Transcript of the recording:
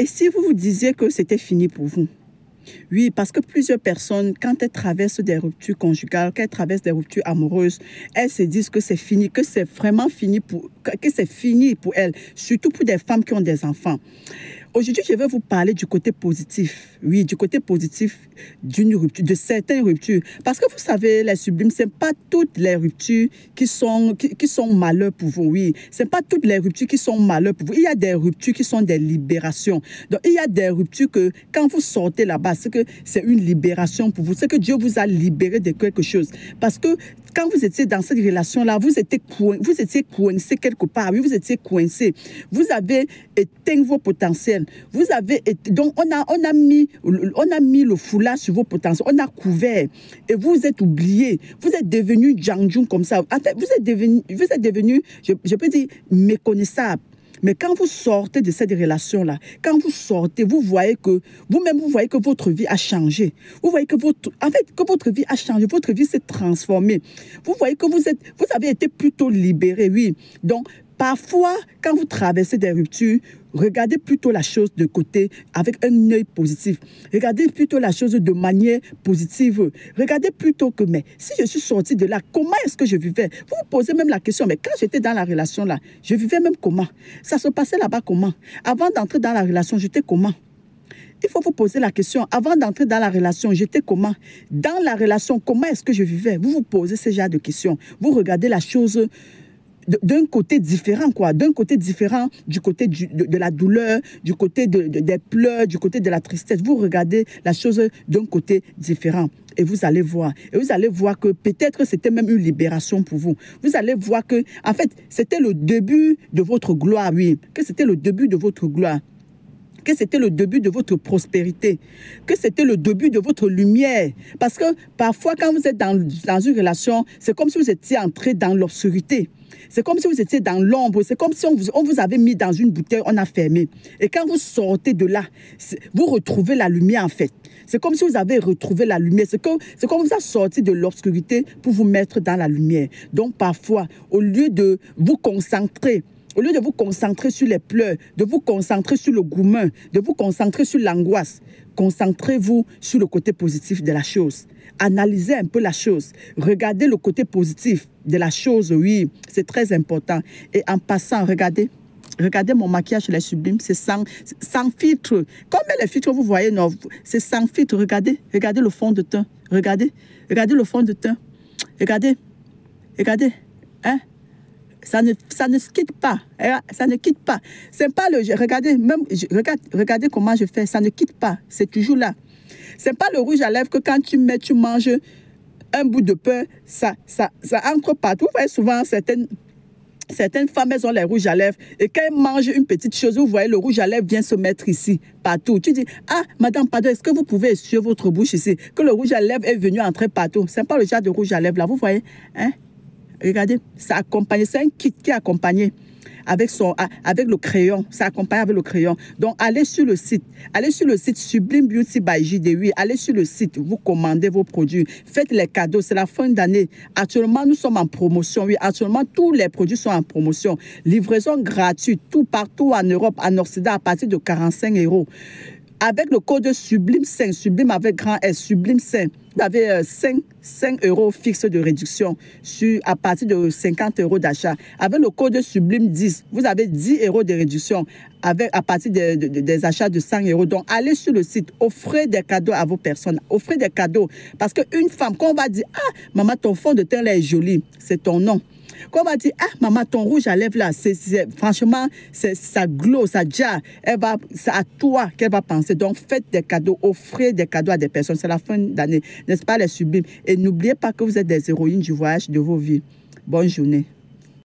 Et si vous vous disiez que c'était fini pour vous? Oui, parce que plusieurs personnes, quand elles traversent des ruptures conjugales, quand elles traversent des ruptures amoureuses, elles se disent que c'est fini, que c'est vraiment fini que c'est fini pour elles, surtout pour des femmes qui ont des enfants. Aujourd'hui, je vais vous parler du côté positif. Oui, du côté positif d'une rupture, de certaines ruptures. Parce que vous savez, les sublimes, ce n'est pas toutes les ruptures qui sont malheurs pour vous. Oui, ce n'est pas toutes les ruptures qui sont malheurs pour vous. Il y a des ruptures qui sont des libérations. Donc, il y a des ruptures que, quand vous sortez là-bas, c'est que c'est une libération pour vous. C'est que Dieu vous a libéré de quelque chose. Parce que quand vous étiez dans cette relation-là, vous étiez coincé quelque part. Oui, vous étiez coincé. Vous avez éteint vos potentiels. Vous avez donc on a mis le foulard sur vos potentiels. On a couvert et vous êtes oublié. Vous êtes devenu Jangjun comme ça. En fait, vous êtes devenu, je peux dire, méconnaissable. Mais quand vous sortez de cette relation-là, quand vous sortez, vous voyez que vous-même, vous voyez que votre vie a changé. Vous voyez que votre vie a changé, votre vie s'est transformée. Vous voyez que vous avez été plutôt libéré, oui. Donc, parfois, quand vous traversez des ruptures, regardez plutôt la chose de côté avec un œil positif. Regardez plutôt la chose de manière positive. Regardez plutôt que, mais si je suis sortie de là, comment est-ce que je vivais? Vous vous posez même la question, mais quand j'étais dans la relation là, je vivais même comment? Ça se passait là-bas comment? Avant d'entrer dans la relation, j'étais comment? Il faut vous poser la question, avant d'entrer dans la relation, j'étais comment? Dans la relation, comment est-ce que je vivais? Vous vous posez ce genre de questions. Vous regardez la chose d'un côté différent, quoi. D'un côté différent, du côté de la douleur, du côté des pleurs, du côté de la tristesse. Vous regardez la chose d'un côté différent. Et vous allez voir. Et vous allez voir que peut-être c'était même une libération pour vous. Vous allez voir que, en fait, c'était le début de votre gloire, oui. Que c'était le début de votre gloire. Que c'était le début de votre prospérité, que c'était le début de votre lumière. Parce que parfois, quand vous êtes dans une relation, c'est comme si vous étiez entré dans l'obscurité. C'est comme si vous étiez dans l'ombre. C'est comme si on vous avait mis dans une bouteille, on a fermé. Et quand vous sortez de là, vous retrouvez la lumière en fait. C'est comme si vous avez retrouvé la lumière. C'est comme vous avez sorti de l'obscurité pour vous mettre dans la lumière. Donc parfois, au lieu de vous concentrer sur les pleurs, de vous concentrer sur le gourmand, de vous concentrer sur l'angoisse, concentrez-vous sur le côté positif de la chose. Analysez un peu la chose. Regardez le côté positif de la chose, oui, c'est très important. Et en passant, regardez mon maquillage, les sublimes, c'est sans filtre. Comme les filtres, vous voyez, non, c'est sans filtre. Regardez le fond de teint. Regardez le fond de teint. Regardez, hein? Ça ne se quitte pas. Ça ne quitte pas. C'est pas le... Regardez comment je fais. Ça ne quitte pas. C'est toujours là. C'est pas le rouge à lèvres que quand tu manges un bout de pain, ça entre partout. Vous voyez souvent certaines femmes, elles ont les rouges à lèvres. Et quand elles mangent une petite chose, vous voyez, le rouge à lèvres vient se mettre ici, partout. Tu dis, ah, madame, pardon, est-ce que vous pouvez essuyer votre bouche ici? Que le rouge à lèvres est venu entrer partout. C'est pas le genre de rouge à lèvres là, vous voyez, hein? Regardez, c'est accompagné, c'est un kit qui est accompagné avec le crayon, c'est accompagné avec le crayon. Donc, allez sur le site Sublime Beauty by JD. Oui, allez sur le site, vous commandez vos produits, faites les cadeaux, c'est la fin d'année. Actuellement, nous sommes en promotion, oui, actuellement, tous les produits sont en promotion. Livraison gratuite, tout partout en Europe, en Occident, à partir de 45 €. Avec le code Sublime5, Sublime avec grand S, Sublime5, vous avez 5 € fixe de réduction à partir de 50 € d'achat. Avec le code Sublime10, vous avez 10 € de réduction à partir des achats de 100 €. Donc, allez sur le site, offrez des cadeaux à vos personnes, offrez des cadeaux. Parce qu'une femme, quand on va dire, ah, maman, ton fond de teint là est joli, c'est ton nom. Quand on va dire, ah, maman, ton rouge à lèvres là, franchement, ça glow, ça jar. C'est à toi qu'elle va penser. Donc, faites des cadeaux, offrez des cadeaux à des personnes. C'est la fin d'année, n'est-ce pas, les sublimes? Et n'oubliez pas que vous êtes des héroïnes du voyage de vos vies. Bonne journée.